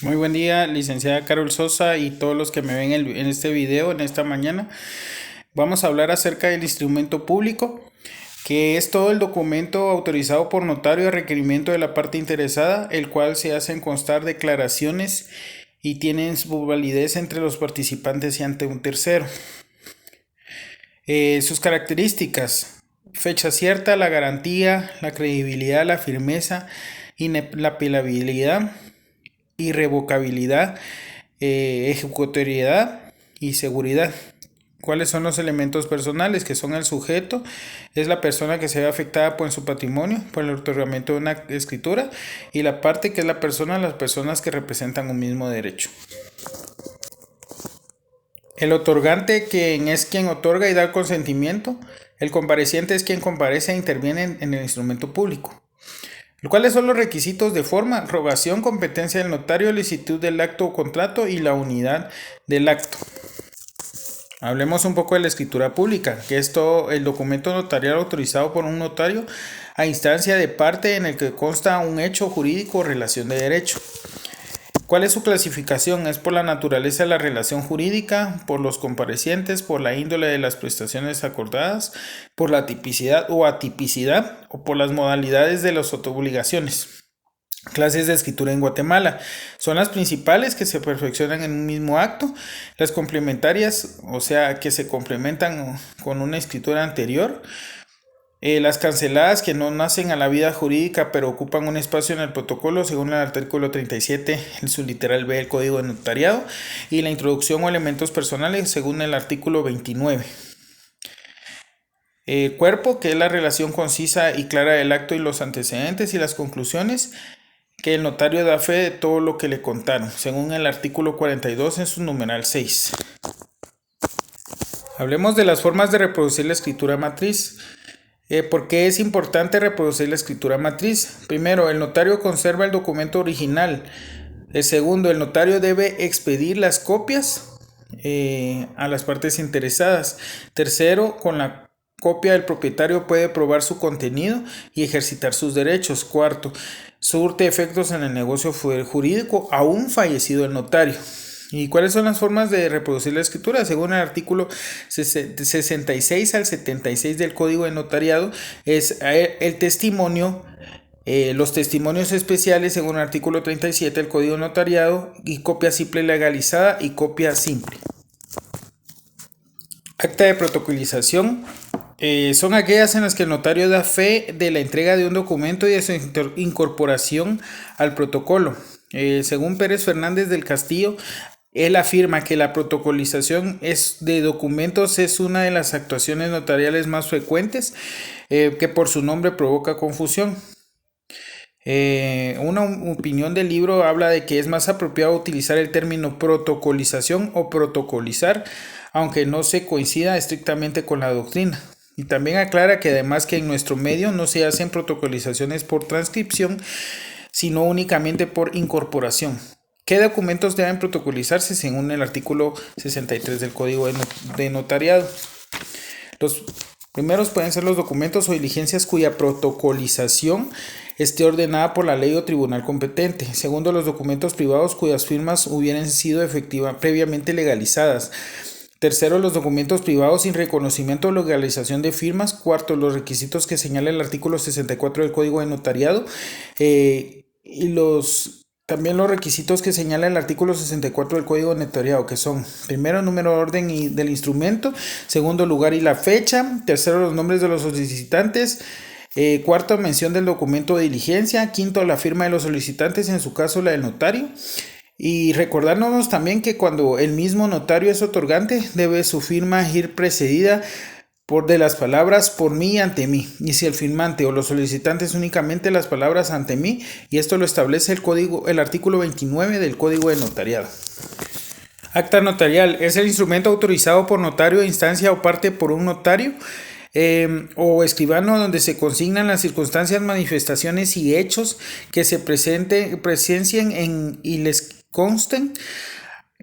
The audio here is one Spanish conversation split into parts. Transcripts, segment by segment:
Muy buen día, licenciada Carol Sosa y todos los que me ven en este video, en esta mañana. Vamos a hablar acerca del instrumento público, que es todo el documento autorizado por notario a requerimiento de la parte interesada, el cual se hacen constar declaraciones y tienen su validez entre los participantes y ante un tercero. Sus características: fecha cierta, la garantía, la credibilidad, la firmeza, inapelabilidad, irrevocabilidad, ejecutoriedad y seguridad. ¿Cuáles son los elementos personales? Que son el sujeto, es la persona que se ve afectada por su patrimonio, por el otorgamiento de una escritura, y la parte, que es la persona, las personas que representan un mismo derecho. El otorgante, quien es quien otorga y da el consentimiento. El compareciente es quien comparece e interviene en el instrumento público. ¿Cuáles son los requisitos de forma? Rogación, competencia del notario, licitud del acto o contrato y la unidad del acto. Hablemos un poco de la escritura pública, que es todo el documento notarial autorizado por un notario a instancia de parte en el que consta un hecho jurídico o relación de derecho. ¿Cuál es su clasificación? Es por la naturaleza de la relación jurídica, por los comparecientes, por la índole de las prestaciones acordadas, por la tipicidad o atipicidad, o por las modalidades de las obligaciones. Clases de escritura en Guatemala son las principales, que se perfeccionan en un mismo acto. Las complementarias, o sea, que se complementan con una escritura anterior. Las canceladas, que no nacen a la vida jurídica pero ocupan un espacio en el protocolo según el artículo 37, el subliteral B del Código de Notariado, y la introducción o elementos personales según el artículo 29. Cuerpo, que es la relación concisa y clara del acto y los antecedentes, y las conclusiones, que el notario da fe de todo lo que le contaron, según el artículo 42 en su numeral 6. Hablemos de las formas de reproducir la escritura matriz. ¿Por qué es importante reproducir la escritura matriz? Primero, el notario conserva el documento original. El segundo, el notario debe expedir las copias a las partes interesadas. Tercero, con la copia el propietario puede probar su contenido y ejercitar sus derechos. Cuarto, surte efectos en el negocio jurídico aún fallecido el notario. ¿Y cuáles son las formas de reproducir la escritura? Según el artículo 66 al 76 del Código de Notariado, es el testimonio, los testimonios especiales según el artículo 37 del Código de Notariado, y copia simple legalizada y copia simple. Acta de protocolización. Son aquellas en las que el notario da fe de la entrega de un documento y de su incorporación al protocolo. Según Pérez Fernández del Castillo, él afirma que la protocolización de documentos es una de las actuaciones notariales más frecuentes, que por su nombre provoca confusión. Una opinión del libro habla de que es más apropiado utilizar el término protocolización o protocolizar, aunque no se coincida estrictamente con la doctrina. Y también aclara que además que en nuestro medio no se hacen protocolizaciones por transcripción, sino únicamente por incorporación. ¿Qué documentos deben protocolizarse según el artículo 63 del Código de Notariado? Los primeros pueden ser los documentos o diligencias cuya protocolización esté ordenada por la ley o tribunal competente. Segundo, los documentos privados cuyas firmas hubieran sido previamente legalizadas. Tercero, los documentos privados sin reconocimiento o legalización de firmas. Cuarto, los requisitos que señala el artículo 64 del Código de Notariado, también los requisitos que señala el artículo 64 del Código de Notariado, que son: primero, número de orden del instrumento; segundo, lugar y la fecha; tercero, los nombres de los solicitantes; cuarto, mención del documento de diligencia; quinto, la firma de los solicitantes, en su caso la del notario. Y recordándonos también que cuando el mismo notario es otorgante, debe su firma ir precedida de las palabras "por mí y ante mí", y si el firmante o los solicitantes, únicamente las palabras "ante mí", y esto lo establece el artículo 29 del Código de Notariado. Acta notarial es el instrumento autorizado por notario de instancia o parte por un notario o escribano, donde se consignan las circunstancias, manifestaciones y hechos que se presencien y les consten,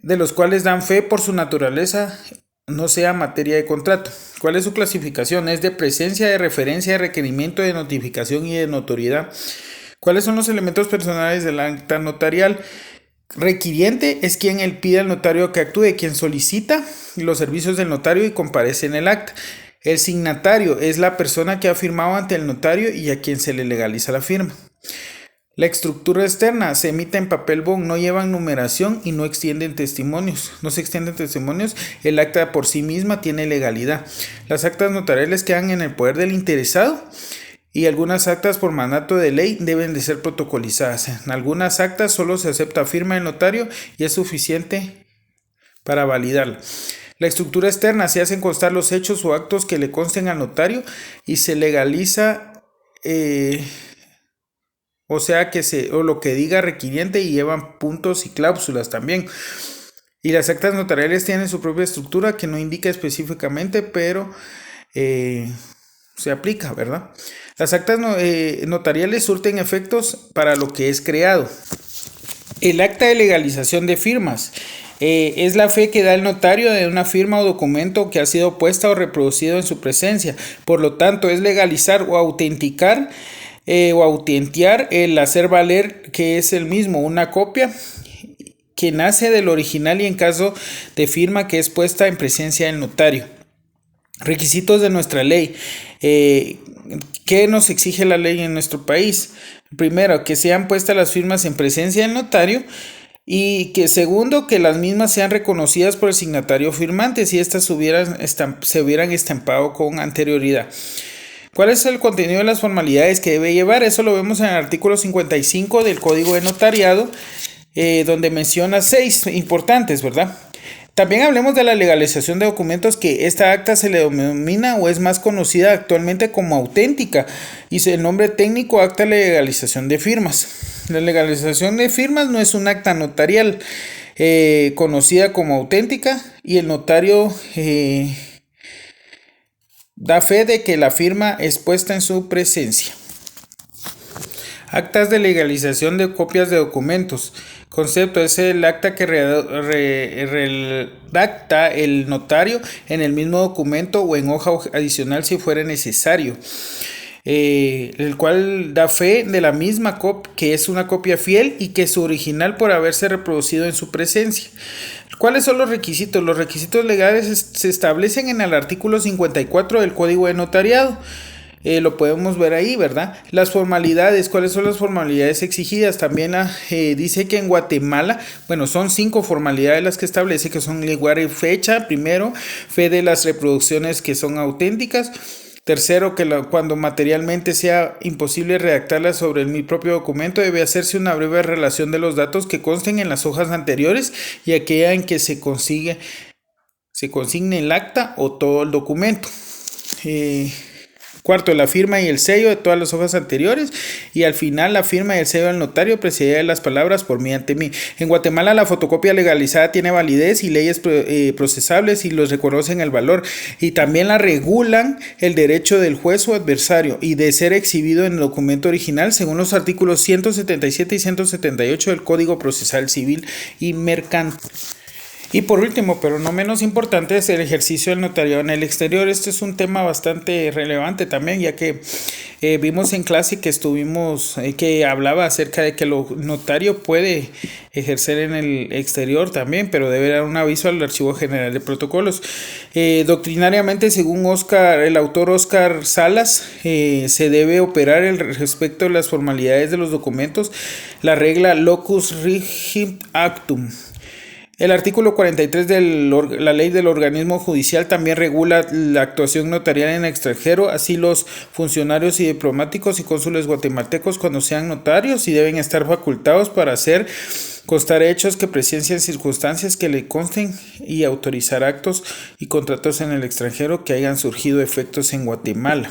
de los cuales dan fe por su naturaleza no sea materia de contrato. ¿Cuál es su clasificación? Es de presencia, de referencia, de requerimiento, de notificación y de notoriedad. ¿Cuáles son los elementos personales del acta notarial? Requiriente es quien él pide al notario que actúe, quien solicita los servicios del notario y comparece en el acta. El signatario es la persona que ha firmado ante el notario y a quien se le legaliza la firma. La estructura externa se emite en papel bond, no llevan numeración y no se extienden testimonios. El acta por sí misma tiene legalidad. Las actas notariales quedan en el poder del interesado y algunas actas por mandato de ley deben de ser protocolizadas. En algunas actas solo se acepta firma del notario y es suficiente para validarla. La estructura externa se hacen constar los hechos o actos que le consten al notario y se legaliza o lo que diga requiriente y llevan puntos y cláusulas también. Y las actas notariales tienen su propia estructura que no indica específicamente, pero se aplica, ¿verdad? Las actas notariales surten efectos para lo que es creado. El acta de legalización de firmas es la fe que da el notario de una firma o documento que ha sido puesta o reproducido en su presencia. Por lo tanto, es legalizar o autenticar o autentear el hacer valer que es el mismo, una copia que nace del original y en caso de firma que es puesta en presencia del notario. Requisitos de nuestra ley. ¿Qué nos exige la ley en nuestro país? Primero, que sean puestas las firmas en presencia del notario. Y que segundo, que las mismas sean reconocidas por el signatario firmante si éstas se hubieran estampado con anterioridad. ¿Cuál es el contenido de las formalidades que debe llevar? Eso lo vemos en el artículo 55 del Código de Notariado, donde menciona 6 importantes, ¿verdad? También hablemos de la legalización de documentos, que esta acta se le denomina o es más conocida actualmente como auténtica y el nombre técnico acta de legalización de firmas. La legalización de firmas no es un acta notarial conocida como auténtica y el notario da fe de que la firma es puesta en su presencia. Actas de legalización de copias de documentos. Concepto: es el acta que redacta el notario en el mismo documento o en hoja adicional si fuera necesario. El cual da fe de la misma que es una copia fiel y que es original por haberse reproducido en su presencia. ¿Cuáles son los requisitos? Los requisitos legales se establecen en el artículo 54 del Código de Notariado. Lo podemos ver ahí, ¿verdad? Las formalidades, ¿cuáles son las formalidades exigidas? También dice que en Guatemala, son 5 formalidades las que establece, que son lugar y fecha. Primero, fe de las reproducciones que son auténticas. Tercero, que cuando materialmente sea imposible redactarlas sobre mi propio documento, debe hacerse una breve relación de los datos que consten en las hojas anteriores y aquella en que se consigne el acta o todo el documento. Cuarto, la firma y el sello de todas las hojas anteriores. Y al final, la firma y el sello del notario precedida de las palabras por mí ante mí. En Guatemala, la fotocopia legalizada tiene validez y leyes procesables y los reconocen el valor. Y también la regulan el derecho del juez o adversario y de ser exhibido en el documento original según los artículos 177 y 178 del Código Procesal Civil y Mercantil. Y por último, pero no menos importante, es el ejercicio del notariado en el exterior. Este es un tema bastante relevante también, ya que vimos en clase que hablaba acerca de que el notario puede ejercer en el exterior también, pero debe dar un aviso al Archivo General de Protocolos. Doctrinariamente, según el autor Oscar Salas, se debe operar respecto a las formalidades de los documentos la regla locus rigit actum. El artículo 43 de la ley del organismo judicial también regula la actuación notarial en el extranjero, así los funcionarios y diplomáticos y cónsules guatemaltecos cuando sean notarios y deben estar facultados para hacer constar hechos que presencien circunstancias que le consten y autorizar actos y contratos en el extranjero que hayan surgido efectos en Guatemala.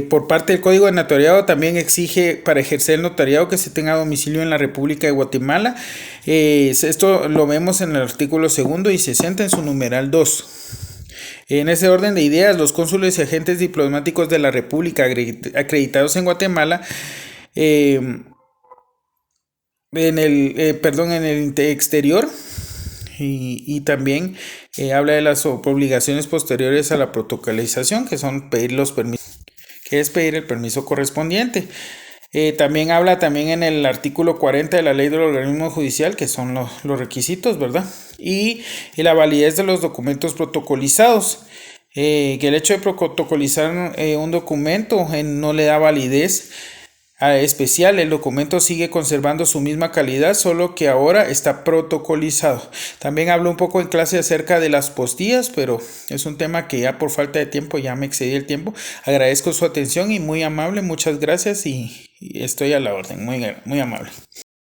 Por parte del Código de Notariado también exige para ejercer el notariado que se tenga domicilio en la República de Guatemala. Esto lo vemos en el artículo 2 y 60 en su numeral 2. En ese orden de ideas, los cónsules y agentes diplomáticos de la República acreditados en Guatemala en el exterior y también habla de las obligaciones posteriores a la protocolización, que son pedir el permiso correspondiente. También habla también en el artículo 40 de la ley del organismo judicial, que son los requisitos, ¿verdad? Y la validez de los documentos protocolizados. Que el hecho de protocolizar un documento no le da validez especial. El documento sigue conservando su misma calidad, solo que ahora está protocolizado. También hablo un poco en clase acerca de las postillas, pero es un tema que ya por falta de tiempo ya me excedí el tiempo. Agradezco su atención y muy amable, muchas gracias y estoy a la orden, muy amable.